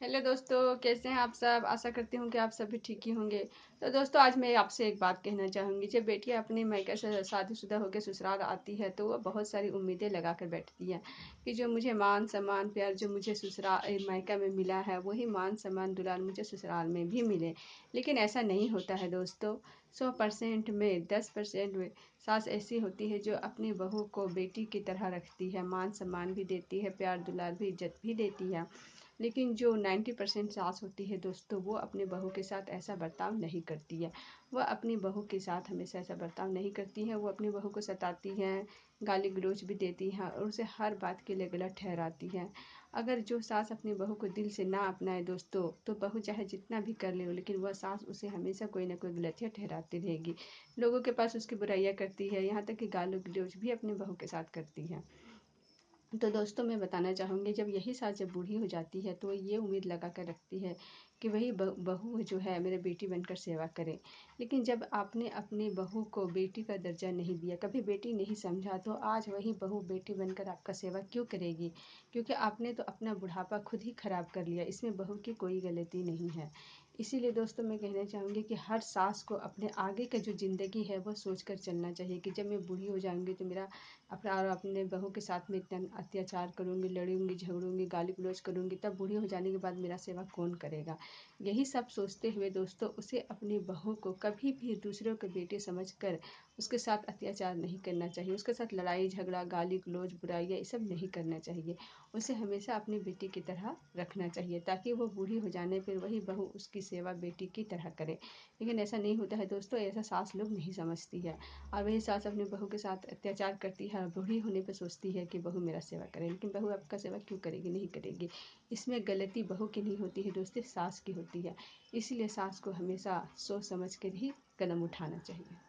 Hello दोस्तों, कैसे हैं आप सब। आशा करती हूँ कि आप सभी ठीक ही होंगे। तो दोस्तों, आज मैं आपसे एक बात कहना चाहूँगी। जब बेटियाँ अपने मायके से शादीशुदा होकर ससुराल आती है तो वह बहुत सारी उम्मीदें लगा कर बैठती है कि जो मुझे मान सम्मान प्यार जो मुझे ससुराल मायका में मिला है वही मान सम्मान दुलार मुझे ससुराल में भी मिले। लेकिन ऐसा नहीं होता है दोस्तों। 100% में 10% में सास ऐसी होती है जो अपनी बहू को बेटी की तरह रखती है, मान सम्मान भी देती है, प्यार दुलार भी इज्जत भी देती है। लेकिन जो 90% सास होती है दोस्तों, वो अपने बहू के साथ ऐसा बर्ताव नहीं करती है। वह अपनी बहू के साथ हमेशा ऐसा बर्ताव नहीं करती हैं। वो अपनी बहू को सताती हैं, गाली गलौज भी देती हैं और उसे हर बात के लिए गलत ठहराती हैं। अगर जो सास अपनी बहू को दिल से ना अपनाए दोस्तों, तो बहू चाहे जितना भी कर ले हो, लेकिन वह सास उसे हमेशा कोई ना कोई गलतियाँ ठहराती रहेगी। लोगों के पास उसकी बुराइयाँ करती है, यहाँ तक कि गाली गलौज भी अपनी बहू के साथ करती है। तो दोस्तों, मैं बताना चाहूँगी, जब यही सास जब बूढ़ी हो जाती है तो ये उम्मीद लगा कर रखती है कि वही बहू जो है मेरे बेटी बनकर सेवा करे। लेकिन जब आपने अपनी बहू को बेटी का दर्जा नहीं दिया, कभी बेटी नहीं समझा, तो आज वही बहू बेटी बनकर आपका सेवा क्यों करेगी? क्योंकि आपने तो अपना बुढ़ापा खुद ही खराब कर लिया। इसमें बहू की कोई गलती नहीं है। इसीलिए दोस्तों, मैं कहना चाहूँगी कि हर सास को अपने आगे का जो ज़िंदगी है वो सोच कर चलना चाहिए कि जब मैं बूढ़ी हो जाऊँगी तो मेरा अपना और अपने बहू के साथ में इतना अत्याचार करूँगी, लड़ूंगी झगड़ूंगी, गाली गलौज करूँगी, तब बूढ़ी हो जाने के बाद मेरा सेवा कौन करेगा? यही सब सोचते हुए दोस्तों, उसे अपनी बहू को कभी भी दूसरों के बेटे समझकर उसके साथ अत्याचार नहीं करना चाहिए। उसके साथ लड़ाई झगड़ा, गाली गलौज, बुराइयाँ, ये सब नहीं करना चाहिए। उसे हमेशा अपनी बेटी की तरह रखना चाहिए, ताकि वो बूढ़ी हो जाने पर वही बहू उसकी सेवा बेटी की तरह करे। लेकिन ऐसा नहीं होता है दोस्तों, ऐसा सास लोग नहीं समझती है। और वही सास अपनी बहू के साथ अत्याचार करती है और बूढ़ी होने पे सोचती है कि बहू मेरा सेवा करे। लेकिन बहू आपका सेवा क्यों करेगी? नहीं करेगी। इसमें गलती बहू की नहीं होती है दोस्तों, सास की होती है। इसीलिए सास को हमेशा सोच समझ कर ही कदम उठाना चाहिए।